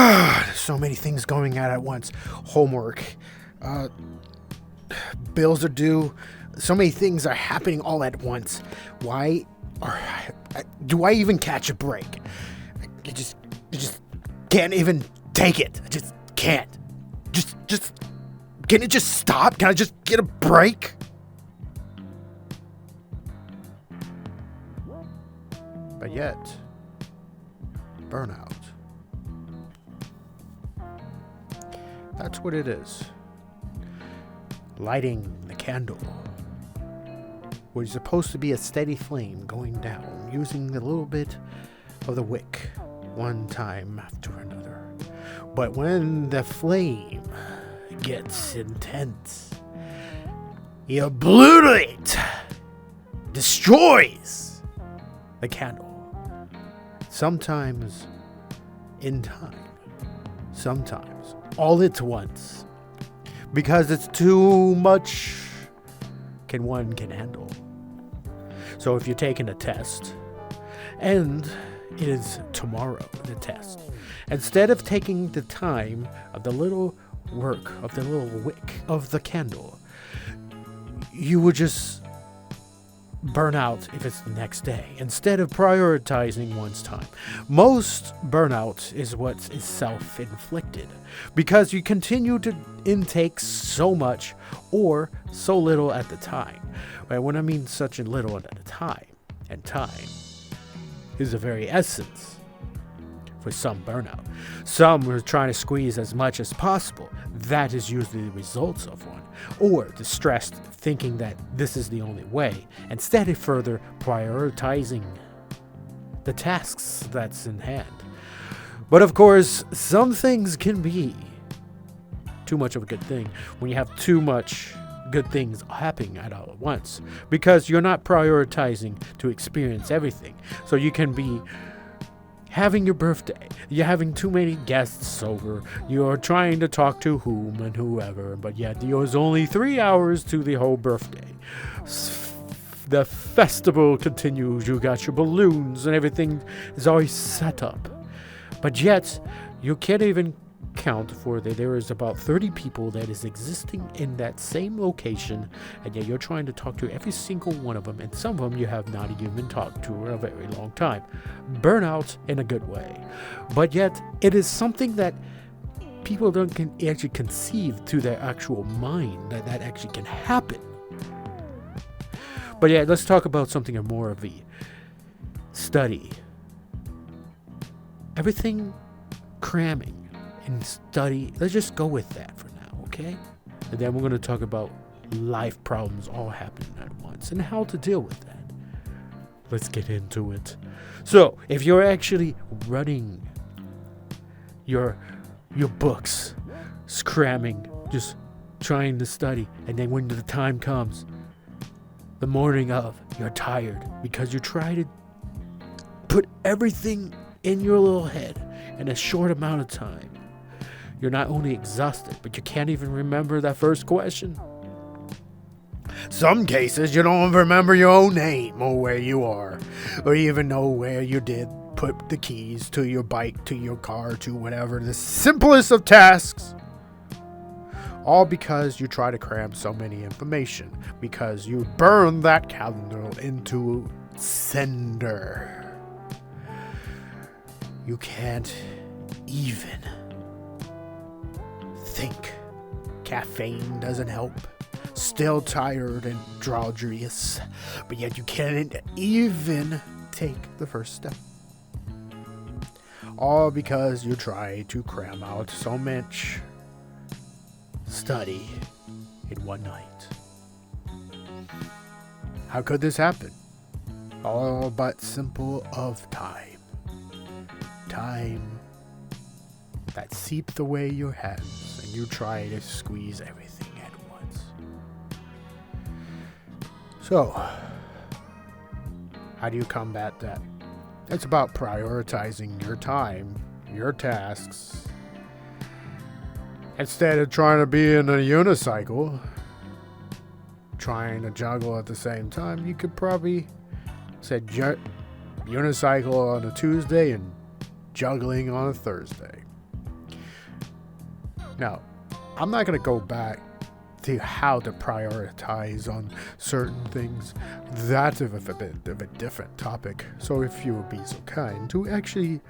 There's so many things going on at once. Homework, uh, bills are due. So many things are happening all at once. Why do I even catch a break? I just can't even take it. I just can't. Just can it just stop? Can I just get a break? But yet, burnout. That's what it is. Lighting the candle, which is supposed to be a steady flame going down, using a little bit of the wick one time after another. But when the flame gets intense, he obliterates, destroys the candle. Sometimes in time, sometimes all at once, because it's too much one can handle. So if you're taking a test, and it is tomorrow, the test, instead of taking the time of the little work of the little wick of the candle, you would just burn out if it's the next day, instead of prioritizing one's time. Most burnout is what is self-inflicted, because you continue to intake so much or so little at the time. Right? When I mean such a little at a time, and time is the very essence for some burnout. Some are trying to squeeze as much as possible. That is usually the results of one. Or distressed, thinking that this is the only way, instead of further prioritizing the tasks that's in hand. But of course, some things can be too much of a good thing when you have too much good things happening at all at once, because you're not prioritizing to experience everything. So you can be having your birthday, you're having too many guests over, you're trying to talk to whom and whoever, but yet there's only 3 hours to the whole birthday. The festival continues, you got your balloons and everything is always set up, but yet you can't even count for that there is about 30 people that is existing in that same location, and yet you're trying to talk to every single one of them, and some of them you have not even talked to in a very long time. Burnout in a good way, but yet it is something that people don't actually conceive to their actual mind that actually can happen. But yeah, let's talk about something more of a study. Everything cramming and study, let's just go with that for now, okay? And then we're going to talk about life problems all happening at once and how to deal with that. Let's get into it. So, if you're actually running your books, cramming, just trying to study, and then when the time comes, the morning of, you're tired because you try to put everything in your little head in a short amount of time. You're not only exhausted, but you can't even remember that first question. Some cases, you don't remember your own name or where you are, or even know where you did put the keys to your bike, to your car, to whatever. The simplest of tasks. All because you try to cram so many information, because you burn that candle into cinder. You can't even think. Caffeine doesn't help. Still tired and drowsy, but yet you can't even take the first step. All because you try to cram out so much study in one night. How could this happen? All but simple of time. Time that seeped away your hands, and you try to squeeze everything at once. So, how do you combat that? It's about prioritizing your time, your tasks. Instead of trying to be in a unicycle, trying to juggle at the same time, you could probably say unicycle on a Tuesday and juggling on a Thursday. Now, I'm not going to go back to how to prioritize on certain things. That's a bit of a different topic. So if you would be so kind to actually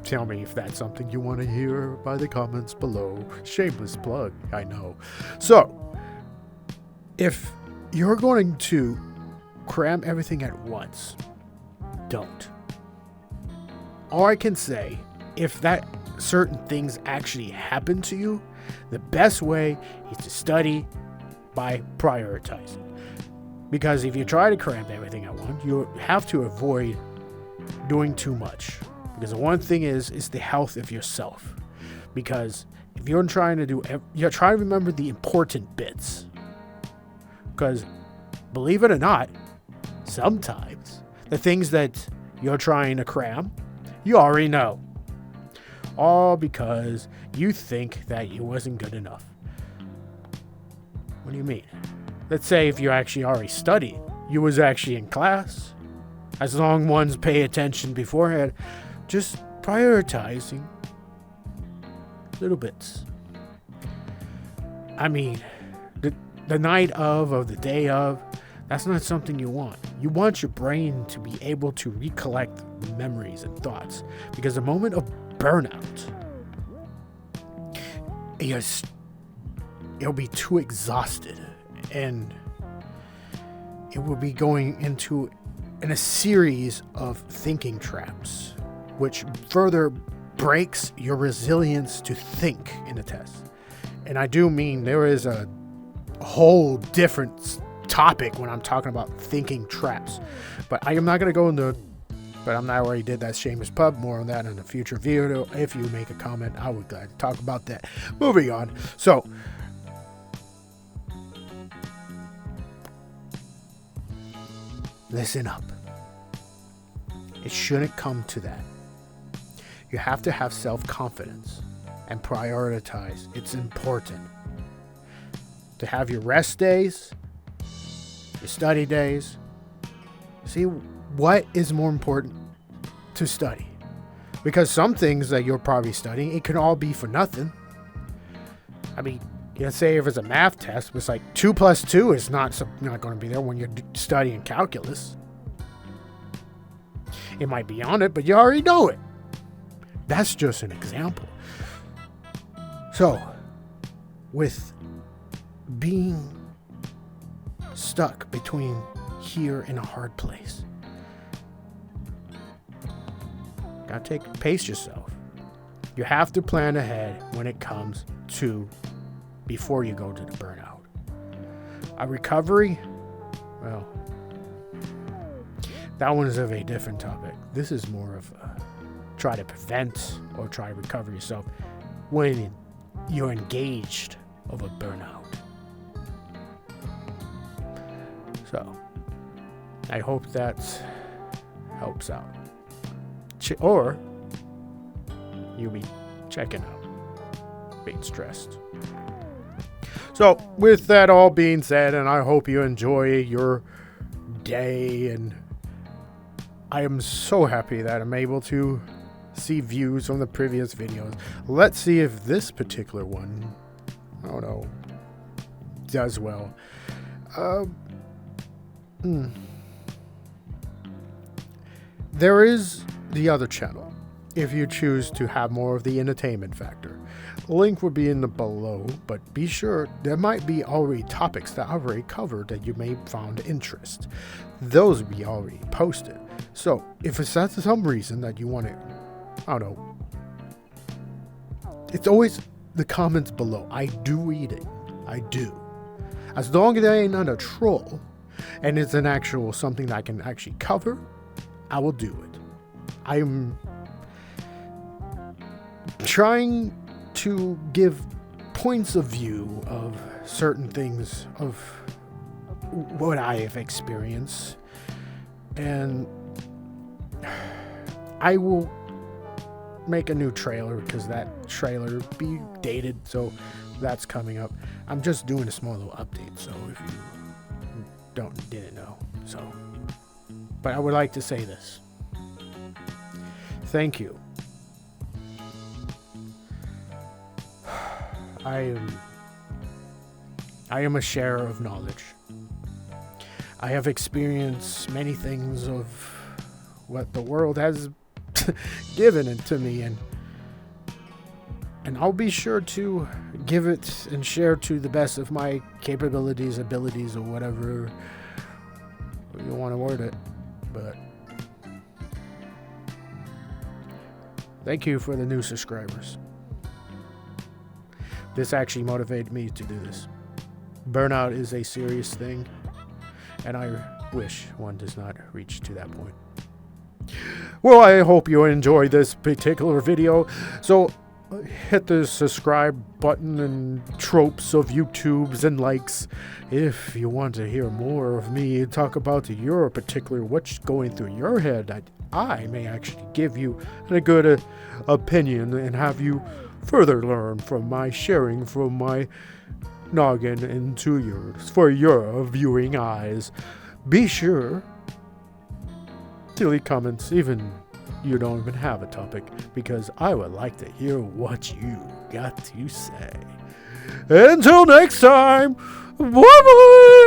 tell me if that's something you want to hear by the comments below. Shameless plug, I know. So, if you're going to cram everything at once, don't. All I can say, if that certain things actually happen to you, the best way is to study by prioritizing. Because if you try to cram everything at once, you have to avoid doing too much. Because the one thing is the health of yourself. Because if you're trying to remember the important bits. Because believe it or not, sometimes the things that you're trying to cram, you already know. All because you think that it wasn't good enough. What do you mean? Let's say if you actually already studied, you was actually in class. As long ones pay attention beforehand, just prioritizing little bits. I mean, the night of or the day of, that's not something you want. You want your brain to be able to recollect memories and thoughts. Because the moment of burnout, it'll be too exhausted. And it will be going into a series of thinking traps, which further breaks your resilience to think in a test. And I do mean there is a whole different topic when I'm talking about thinking traps. But I am not going to go into, but I already did that shameless pub. More on that in a future video. If you make a comment, I would glad to talk about that. Moving on. So, listen up. It shouldn't come to that. You have to have self-confidence and prioritize. It's important to have your rest days, your study days. See what is more important to study. Because some things that you're probably studying, it can all be for nothing. I mean, let's say if it's a math test, it's like 2 plus 2 is not going to be there when you're studying calculus. It might be on it, but you already know it. That's just an example. So, with being stuck between here and a hard place, gotta pace yourself. You have to plan ahead when it comes to before you go to the burnout. A recovery, well, that one is of a different topic. This is more of a try to prevent or try to recover yourself when you're engaged of a burnout. So, I hope that helps out. Or you'll be checking out, being stressed. So, with that all being said, and I hope you enjoy your day, and I am so happy that I'm able to see views from the previous videos. Let's see if this particular one, I don't know, does well. There is the other channel, if you choose to have more of the entertainment factor. Link will be in the below, but be sure there might be already topics that I've already covered that you may find interest. Those will be already posted. So if it's for some reason that you want to, I don't know, it's always the comments below. I do read it. I do. As long as I ain't not a troll and it's an actual something that I can actually cover, I will do it. I'm trying to give points of view of certain things of what I have experienced, and I will make a new trailer because that trailer be dated, so that's coming up. I'm just doing a small little update, so if you didn't know. So, but I would like to say this. Thank you I am a sharer of knowledge. I have experienced many things of what the world has given it to me, and I'll be sure to give it and share to the best of my capabilities, abilities, or whatever you want to word it. But thank you for the new subscribers. This actually motivated me to do this. Burnout is a serious thing, and I wish one does not reach to that point. Well, I hope you enjoyed this particular video. So hit the subscribe button and tropes of YouTubes and likes if you want to hear more of me talk about your particular what's going through your head. That I may actually give you a good opinion and have you further learn from my sharing from my noggin into yours for your viewing eyes. Be sure to leave comments, even you don't even have a topic, because I would like to hear what you got to say. Until next time, bye bye.